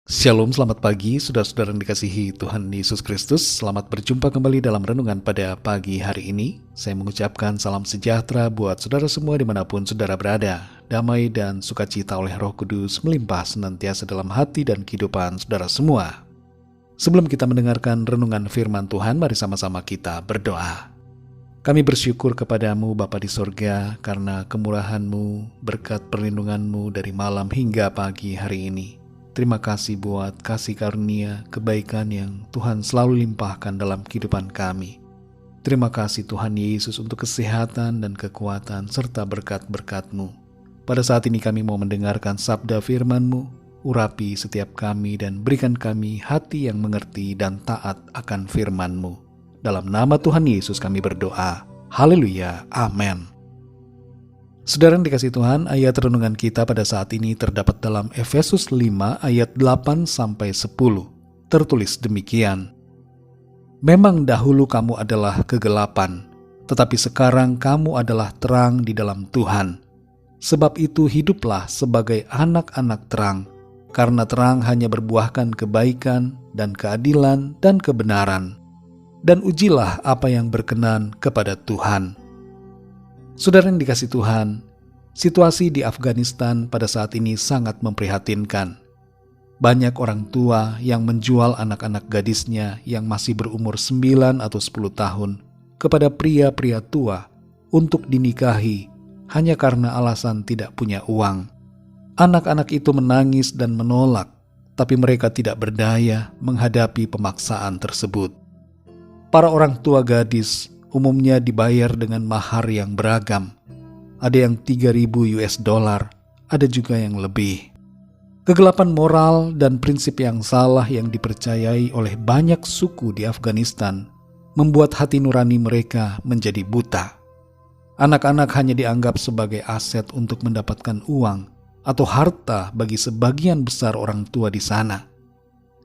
Shalom, selamat pagi, saudara-saudara yang dikasihi Tuhan Yesus Kristus. Selamat berjumpa kembali dalam renungan pada pagi hari ini. Saya mengucapkan salam sejahtera buat saudara semua dimanapun saudara berada. Damai dan sukacita oleh Roh Kudus melimpah senantiasa dalam hati dan kehidupan saudara semua. Sebelum kita mendengarkan renungan firman Tuhan, mari sama-sama kita berdoa. Kami bersyukur kepadamu Bapa di sorga karena kemurahan-Mu, berkat perlindungan-Mu dari malam hingga pagi hari ini. Terima kasih buat kasih karunia, kebaikan yang Tuhan selalu limpahkan dalam kehidupan kami. Terima kasih Tuhan Yesus untuk kesehatan dan kekuatan serta berkat-berkat-Mu. Pada saat ini kami mau mendengarkan sabda firman-Mu, urapi setiap kami dan berikan kami hati yang mengerti dan taat akan firman-Mu. Dalam nama Tuhan Yesus kami berdoa. Haleluya. Amin. Saudara yang dikasihi Tuhan, ayat renungan kita pada saat ini terdapat dalam Efesus 5 ayat 8-10. Tertulis demikian. Memang dahulu kamu adalah kegelapan, tetapi sekarang kamu adalah terang di dalam Tuhan. Sebab itu hiduplah sebagai anak-anak terang, karena terang hanya berbuahkan kebaikan dan keadilan dan kebenaran. Dan ujilah apa yang berkenan kepada Tuhan. Saudara yang dikasihi Tuhan, situasi di Afghanistan pada saat ini sangat memprihatinkan. Banyak orang tua yang menjual anak-anak gadisnya yang masih berumur 9 atau 10 tahun kepada pria-pria tua untuk dinikahi hanya karena alasan tidak punya uang. Anak-anak itu menangis dan menolak, tapi mereka tidak berdaya menghadapi pemaksaan tersebut. Para orang tua gadis umumnya dibayar dengan mahar yang beragam. Ada yang 3.000 US dollar, ada juga yang lebih. Kegelapan moral dan prinsip yang salah yang dipercayai oleh banyak suku di Afghanistan membuat hati nurani mereka menjadi buta. Anak-anak hanya dianggap sebagai aset untuk mendapatkan uang atau harta bagi sebagian besar orang tua di sana.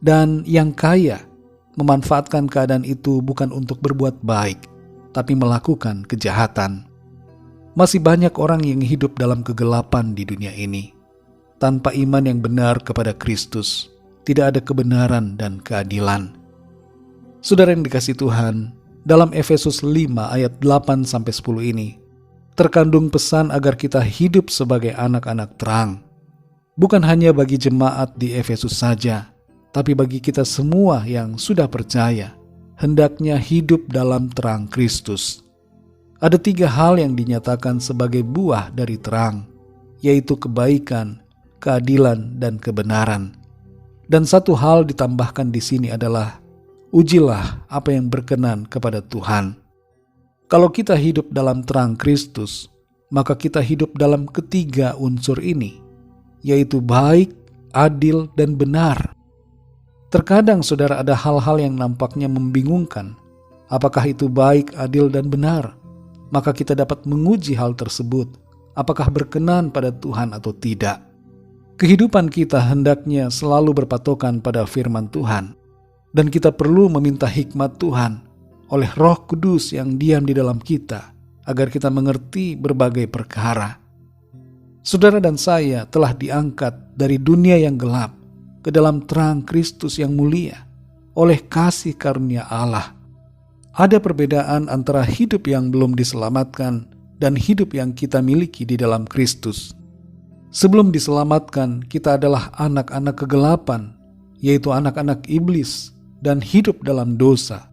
Dan yang kaya memanfaatkan keadaan itu bukan untuk berbuat baik, tapi melakukan kejahatan. Masih banyak orang yang hidup dalam kegelapan di dunia ini. Tanpa iman yang benar kepada Kristus, tidak ada kebenaran dan keadilan. Saudara yang dikasihi Tuhan, dalam Efesus 5 ayat 8-10 ini, terkandung pesan agar kita hidup sebagai anak-anak terang. Bukan hanya bagi jemaat di Efesus saja, tapi bagi kita semua yang sudah percaya, hendaknya hidup dalam terang Kristus. Ada 3 hal yang dinyatakan sebagai buah dari terang, yaitu kebaikan, keadilan, dan kebenaran. Dan 1 hal ditambahkan di sini adalah, ujilah apa yang berkenan kepada Tuhan. Kalau kita hidup dalam terang Kristus, maka kita hidup dalam ketiga unsur ini, yaitu baik, adil, dan benar. Terkadang saudara ada hal-hal yang nampaknya membingungkan. Apakah itu baik, adil, dan benar? Maka kita dapat menguji hal tersebut. Apakah berkenan pada Tuhan atau tidak? Kehidupan kita hendaknya selalu berpatokan pada firman Tuhan. Dan kita perlu meminta hikmat Tuhan oleh Roh Kudus yang diam di dalam kita, agar kita mengerti berbagai perkara. Saudara dan saya telah diangkat dari dunia yang gelap ke dalam terang Kristus yang mulia oleh kasih karunia Allah. Ada perbedaan antara hidup yang belum diselamatkan dan hidup yang kita miliki di dalam Kristus. Sebelum diselamatkan, kita adalah anak-anak kegelapan, yaitu anak-anak iblis dan hidup dalam dosa.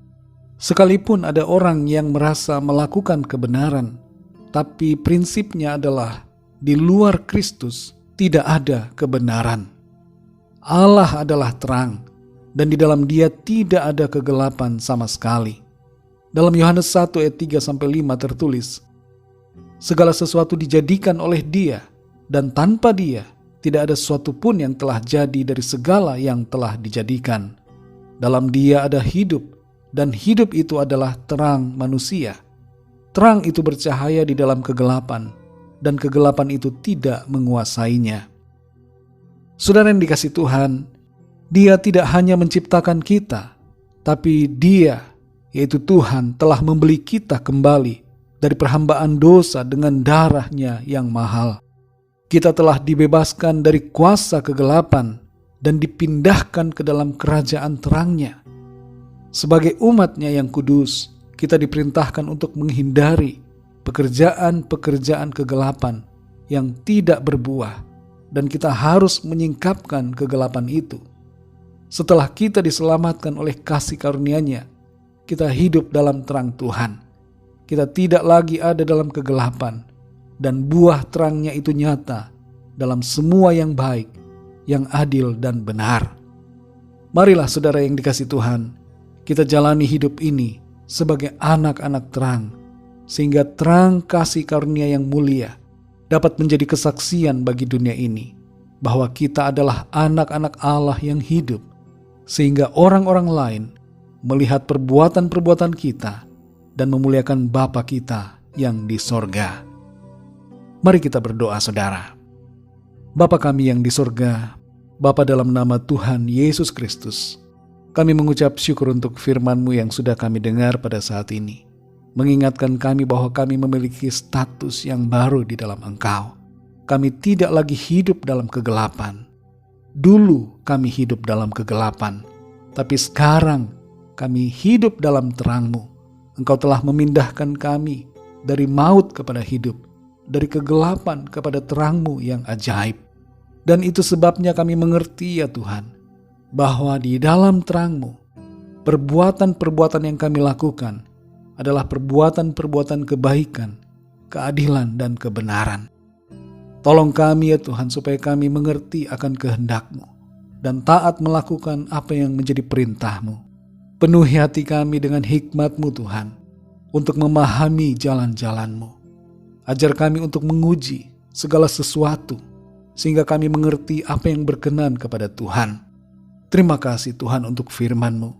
Sekalipun ada orang yang merasa melakukan kebenaran, tapi prinsipnya adalah di luar Kristus tidak ada kebenaran. Allah adalah terang, dan di dalam Dia tidak ada kegelapan sama sekali. Dalam Yohanes 1 ayat 3-5 tertulis, segala sesuatu dijadikan oleh Dia, dan tanpa Dia tidak ada sesuatu pun yang telah jadi dari segala yang telah dijadikan. Dalam Dia ada hidup, dan hidup itu adalah terang manusia. Terang itu bercahaya di dalam kegelapan, dan kegelapan itu tidak menguasainya. Saudara yang dikasihi Tuhan, Dia tidak hanya menciptakan kita, tapi Dia, yaitu Tuhan, telah membeli kita kembali dari perhambaan dosa dengan darah-Nya yang mahal. Kita telah dibebaskan dari kuasa kegelapan dan dipindahkan ke dalam kerajaan terang-Nya. Sebagai umat-Nya yang kudus, kita diperintahkan untuk menghindari pekerjaan-pekerjaan kegelapan yang tidak berbuah, dan kita harus menyingkapkan kegelapan itu. Setelah kita diselamatkan oleh kasih karunia-Nya, kita hidup dalam terang Tuhan. Kita tidak lagi ada dalam kegelapan, dan buah terang-Nya itu nyata dalam semua yang baik, yang adil dan benar. Marilah saudara yang dikasihi Tuhan, kita jalani hidup ini sebagai anak-anak terang, sehingga terang kasih karunia yang mulia dapat menjadi kesaksian bagi dunia ini, bahwa kita adalah anak-anak Allah yang hidup, sehingga orang-orang lain melihat perbuatan-perbuatan kita dan memuliakan Bapa kita yang di sorga. Mari kita berdoa saudara. Bapa kami yang di sorga, Bapa dalam nama Tuhan Yesus Kristus, kami mengucap syukur untuk firman-Mu yang sudah kami dengar pada saat ini, mengingatkan kami bahwa kami memiliki status yang baru di dalam Engkau. Kami tidak lagi hidup dalam kegelapan. Dulu kami hidup dalam kegelapan, tapi sekarang kami hidup dalam terang-Mu. Engkau telah memindahkan kami dari maut kepada hidup, dari kegelapan kepada terang-Mu yang ajaib. Dan itu sebabnya kami mengerti ya Tuhan, bahwa di dalam terang-Mu, perbuatan-perbuatan yang kami lakukan adalah perbuatan-perbuatan kebaikan, keadilan, dan kebenaran. Tolong kami ya Tuhan, supaya kami mengerti akan kehendak-Mu dan taat melakukan apa yang menjadi perintah-Mu. Penuhi hati kami dengan hikmat-Mu Tuhan, untuk memahami jalan-jalan-Mu. Ajar kami untuk menguji segala sesuatu, sehingga kami mengerti apa yang berkenan kepada Tuhan. Terima kasih Tuhan untuk firman-Mu.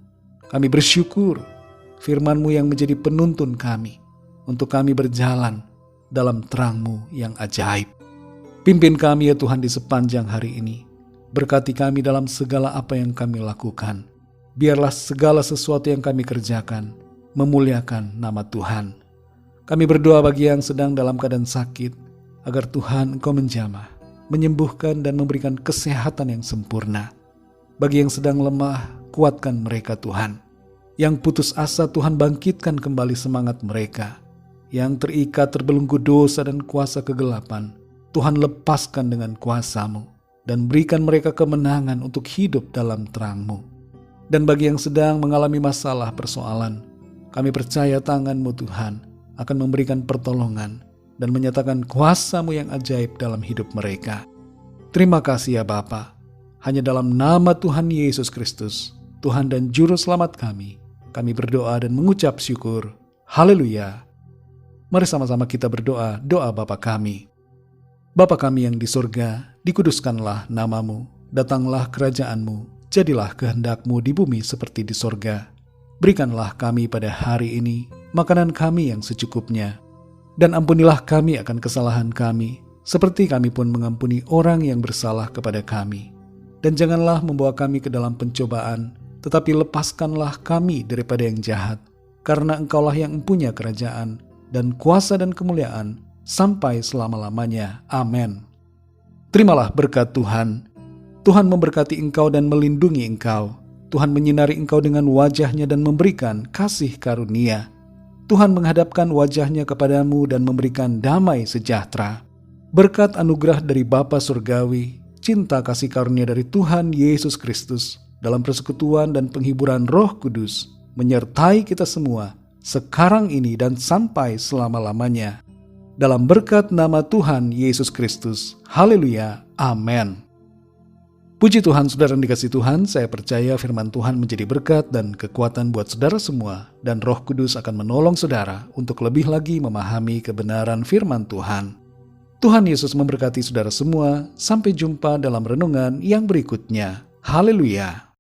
Kami bersyukur firman-Mu yang menjadi penuntun kami, untuk kami berjalan dalam terang-Mu yang ajaib. Pimpin kami ya Tuhan di sepanjang hari ini. Berkati kami dalam segala apa yang kami lakukan. Biarlah segala sesuatu yang kami kerjakan memuliakan nama Tuhan. Kami berdoa bagi yang sedang dalam keadaan sakit, agar Tuhan Engkau menjamah, menyembuhkan dan memberikan kesehatan yang sempurna. Bagi yang sedang lemah, kuatkan mereka Tuhan. Yang putus asa, Tuhan bangkitkan kembali semangat mereka. Yang terikat terbelenggu dosa dan kuasa kegelapan, Tuhan lepaskan dengan kuasa-Mu, dan berikan mereka kemenangan untuk hidup dalam terang-Mu. Dan bagi yang sedang mengalami masalah persoalan, kami percaya tangan-Mu Tuhan akan memberikan pertolongan dan menyatakan kuasa-Mu yang ajaib dalam hidup mereka. Terima kasih ya Bapa. Hanya dalam nama Tuhan Yesus Kristus, Tuhan dan Juru Selamat kami berdoa dan mengucap syukur. Haleluya. Mari sama-sama kita berdoa, doa Bapa kami. Bapa kami yang di surga, dikuduskanlah nama-Mu, datanglah kerajaan-Mu, jadilah kehendak-Mu di bumi seperti di surga. Berikanlah kami pada hari ini makanan kami yang secukupnya, dan ampunilah kami akan kesalahan kami, seperti kami pun mengampuni orang yang bersalah kepada kami. Dan janganlah membawa kami ke dalam pencobaan, tetapi lepaskanlah kami daripada yang jahat, karena Engkaulah yang mempunyai kerajaan, dan kuasa dan kemuliaan, sampai selama-lamanya. Amin. Terimalah berkat Tuhan. Tuhan memberkati engkau dan melindungi engkau. Tuhan menyinari engkau dengan wajah-Nya dan memberikan kasih karunia. Tuhan menghadapkan wajah-Nya kepadamu dan memberikan damai sejahtera. Berkat anugerah dari Bapa Surgawi, cinta kasih karunia dari Tuhan Yesus Kristus, dalam persekutuan dan penghiburan Roh Kudus, menyertai kita semua, sekarang ini dan sampai selama-lamanya. Dalam berkat nama Tuhan Yesus Kristus. Haleluya. Amin. Puji Tuhan, saudara yang dikasihi Tuhan, saya percaya firman Tuhan menjadi berkat dan kekuatan buat saudara semua, dan Roh Kudus akan menolong saudara untuk lebih lagi memahami kebenaran firman Tuhan. Tuhan Yesus memberkati saudara semua. Sampai jumpa dalam renungan yang berikutnya. Haleluya.